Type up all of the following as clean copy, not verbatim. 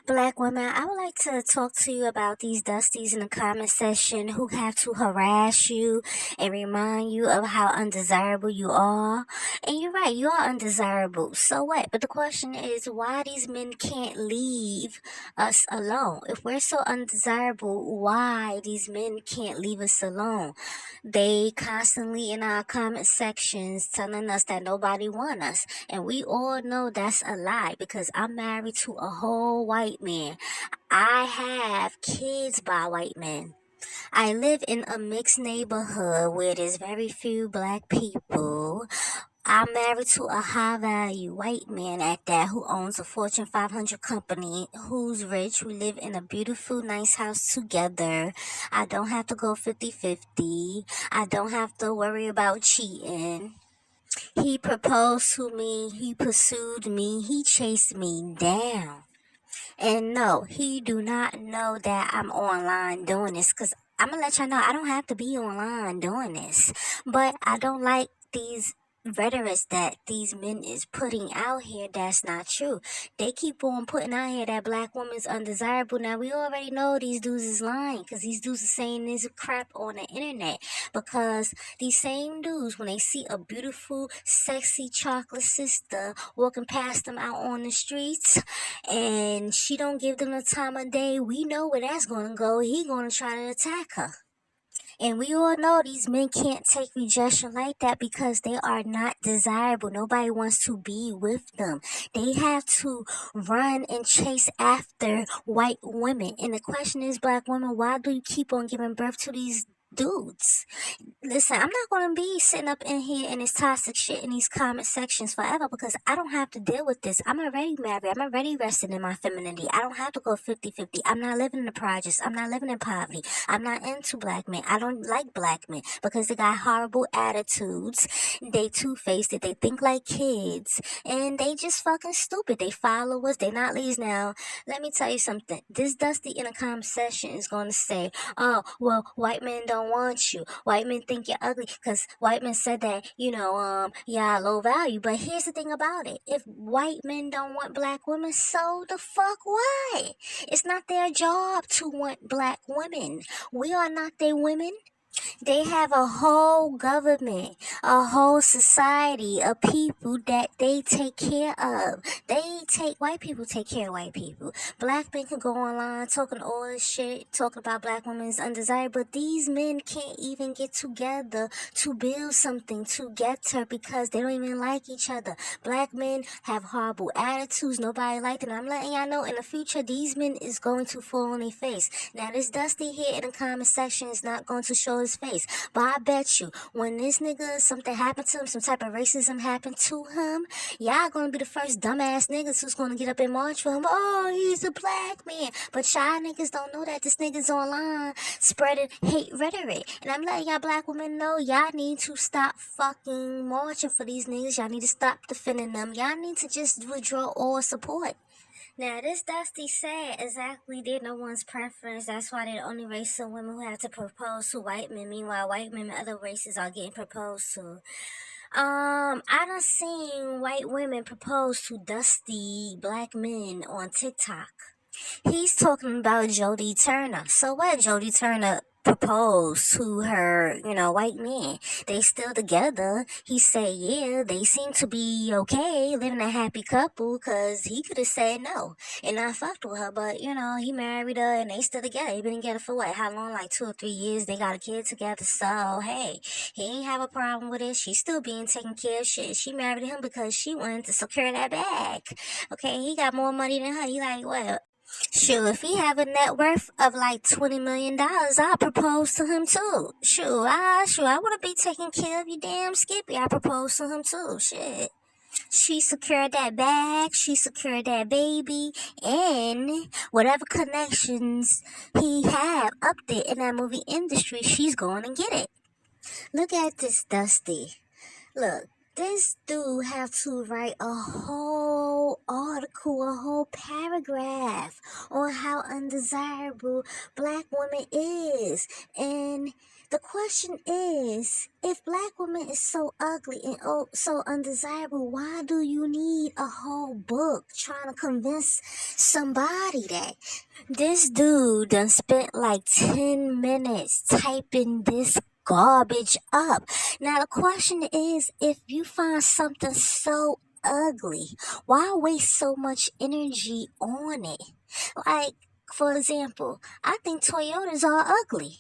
Black women, I would like to talk to you about these dusties in the comment section who have to harass you and remind you of how undesirable you are. And you're right, you are undesirable. So what? But the question is why these men can't leave us alone. If we're so undesirable, why these men can't leave us alone? They constantly in our comment sections telling us that nobody want us. And we all know that's a lie because I'm married to a whole white man. I have kids by white men. I live in a mixed neighborhood where there's very few black people. I'm married to a high value white man at that who owns a Fortune 500 company, who's rich. We live in a beautiful, nice house together. I don't have to go 50-50. I don't have to worry about cheating. He proposed to me, he pursued me, he chased me down. And no, he do not know that I'm online doing this because I'm gonna let y'all know I don't have to be online doing this. But I don't like these rhetorics that these men is putting out here that's not true. They keep on putting out here that black woman's undesirable. Now we already know these dudes is lying because these dudes are saying this crap on the internet because these same dudes, when they see a beautiful, sexy chocolate sister walking past them out on the streets, and she don't give them the time of day, we know where that's gonna go. He gonna try to attack her. And we all know these men can't take rejection like that because they are not desirable. Nobody wants to be with them. They have to run and chase after white women. And the question is, black women, why do you keep on giving birth to these dudes? Listen, I'm not going to be sitting up in here in this toxic shit in these comment sections forever because I don't have to deal with this. I'm already married. I'm already resting in my femininity. I don't have to go 50-50. I'm not living in the projects. I'm not living in poverty. I'm not into black men. I don't like black men because they got horrible attitudes. They two-faced it. They think like kids. And they just fucking stupid. They follow us. They not leads now. Let me tell you something. This Dusty in a comment section is going to say, oh, well, white men don't want you. White men think you're ugly because white men said that, yeah, low value. But here's the thing about it. If white men don't want black women, so the fuck why? It's not their job to want black women. We are not their women. They have a whole government, a whole society of people that they take care of. White people take care of white people. Black men can go online talking all this shit, talking about black women's undesirable, but these men can't even get together to build something together because they don't even like each other. Black men have horrible attitudes. Nobody like them. I'm letting y'all know in the future, these men is going to fall on their face. Now, this Dusty here in the comment section is not going to show his face. But I bet you, when this nigga, something happened to him, some type of racism happened to him, y'all gonna be the first dumbass niggas who's gonna get up and march for him. Oh, he's a black man. But y'all niggas don't know that this nigga's online spreading hate rhetoric. And I'm letting y'all black women know y'all need to stop fucking marching for these niggas. Y'all need to stop defending them. Y'all need to just withdraw all support. Now, this Dusty said exactly they're no one's preference. That's why they're the only race of women who have to propose to white men. Meanwhile, white men and other races are getting proposed to. I done seen white women propose to dusty black men on TikTok. He's talking about Jodie Turner. So what? Jodie Turner proposed to her, white man. They still together. He said, yeah, they seem to be okay, living a happy couple, because he could have said no and not fucked with her. But, he married her and they still together. They been together for what? How long? Like 2 or 3 years. They got a kid together. So, hey, he ain't have a problem with it. She's still being taken care of. Shit. She married him because she wanted to secure that bag. Okay, he got more money than her. He like, what? Sure, if he have a net worth of like $20 million, I'll propose to him too. I want to be taking care of you, damn Skippy. I propose to him too. Shit. She secured that bag, she secured that baby, and whatever connections he have up there in that movie industry, she's going to get it. Look at this Dusty. Look, this dude have to write a whole article, a whole paragraph on how undesirable black woman is. And The question is, if black women is so ugly and so undesirable, why do you need a whole book trying to convince somebody that? This dude done spent like 10 minutes typing this garbage up. Now the question is, if you find something so ugly, why waste so much energy on it? Like, for example, I think Toyotas are ugly.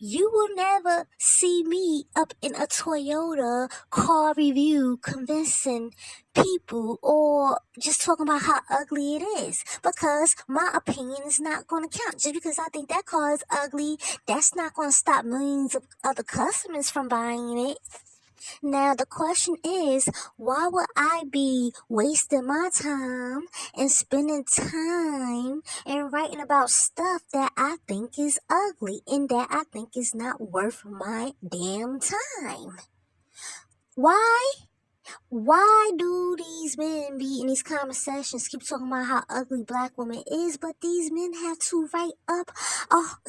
You will never see me up in a Toyota car review convincing people or just talking about how ugly it is, because my opinion is not going to count. Just because I think that car is ugly, that's not going to stop millions of other customers from buying it. Now, the question is, why would I be wasting my time and spending time and writing about stuff that I think is ugly and that I think is not worth my damn time? Why? Why do these men be in these conversations keep talking about how ugly black women is, but these men have to write up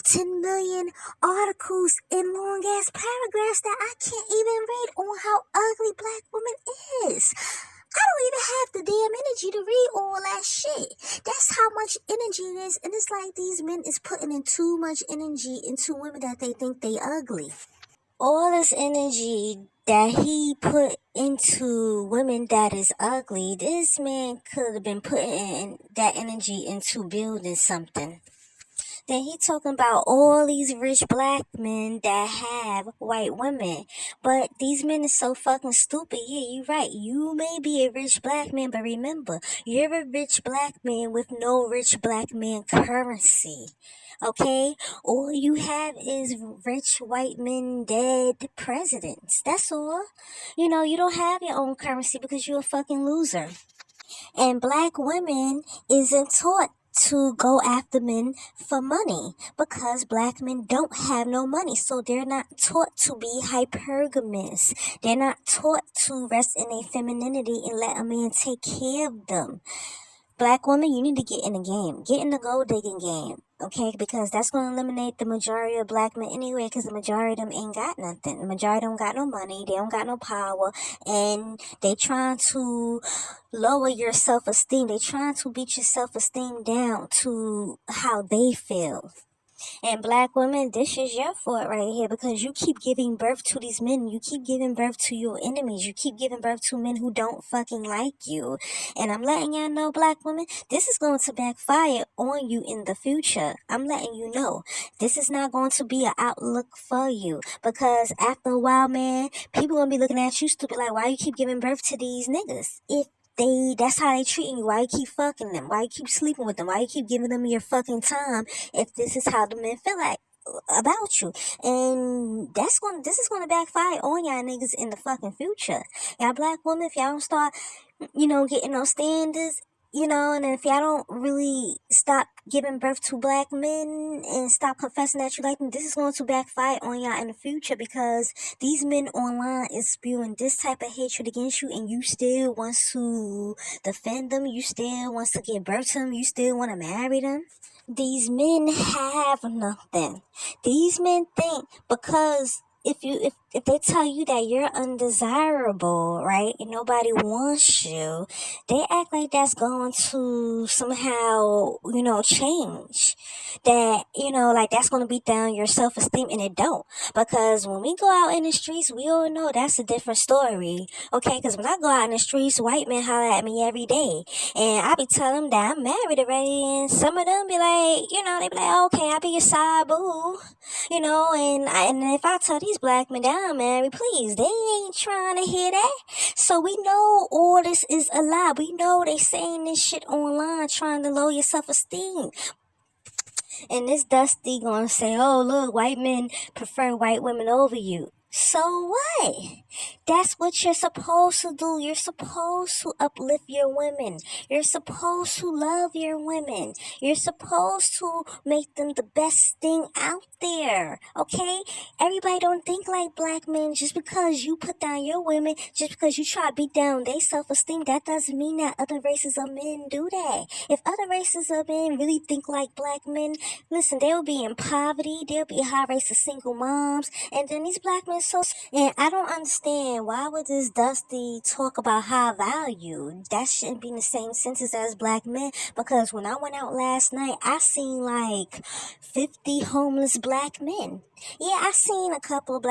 10 million articles in long ass paragraphs that I can't even read on how ugly black women is? I don't even have the damn energy to read all that shit. That's how much energy it is, and it's like these men is putting in too much energy into women that they think they ugly. All this energy that he put into women that is ugly, this man could have been putting that energy into building something. Then he talking about all these rich black men that have white women. But these men is so fucking stupid. Yeah, you right. You may be a rich black man, but remember, you're a rich black man with no rich black man currency. Okay? All you have is rich white men dead presidents. That's all. You don't have your own currency because you're a fucking loser. And black women isn't taught to go after men for money because black men don't have no money. So they're not taught to be hypergamous. They're not taught to rest in their femininity and let a man take care of them. Black woman, you need to get in the game. Get in the gold digging game, okay? Because that's going to eliminate the majority of black men anyway, because the majority of them ain't got nothing. The majority of them got no money. They don't got no power. And they trying to lower your self-esteem. They trying to beat your self-esteem down to how they feel. And black women, this is your fault right here because you keep giving birth to these men. You keep giving birth to your enemies. You keep giving birth to men who don't fucking like you. And I'm letting y'all know, black women, this is going to backfire on you in the future. I'm letting you know. This is not going to be an outlook for you because after a while, man, people going to be looking at you stupid like, why you keep giving birth to these niggas? That's how they treating you. Why you keep fucking them? Why you keep sleeping with them? Why you keep giving them your fucking time if this is how the men feel like about you? And this is gonna backfire on y'all niggas in the fucking future. Y'all black women, if y'all don't start, getting those standards, and if y'all don't really stop giving birth to black men and stop confessing that you like them, this is going to backfire on y'all in the future because these men online is spewing this type of hatred against you and you still want to defend them, you still want to give birth to them, you still want to marry them. These men have nothing. These men think because if they tell you that you're undesirable, right, and nobody wants you, they act like that's going to somehow, change. That, like that's going to beat down your self-esteem, and it don't. Because when we go out in the streets, we all know that's a different story, okay? Because when I go out in the streets, white men holler at me every day, and I be telling them that I'm married already, and some of them be like, they be like, okay, I'll be your side boo. And if I tell these black men that I'm married, please, they ain't trying to hear that. So we know all this is a lie. We know they saying this shit online trying to lower your self-esteem. And this Dusty gonna say, oh, look, white men prefer white women over you. So what? That's what you're supposed to do. You're supposed to uplift your women. You're supposed to love your women. You're supposed to make them the best thing out there. Okay? Everybody don't think like black men. Just because you put down your women, just because you try to beat down their self-esteem, that doesn't mean that other races of men do that. If other races of men really think like black men, listen, they will be in poverty. There'll be high rates of single moms. And then these black men and I don't understand, why would this Dusty talk about high value? That shouldn't be in the same sentence as black men, because when I went out last night, I seen like 50 homeless black men. Yeah, I seen a couple of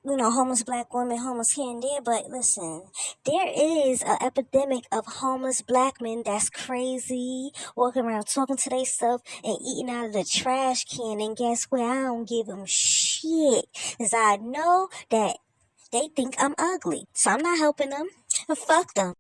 homeless black women, homeless here and there, but listen, there is an epidemic of homeless black men that's crazy, walking around talking to they stuff and eating out of the trash can, and guess what? I don't give them shit, because I know that they think I'm ugly, so I'm not helping them. Fuck them.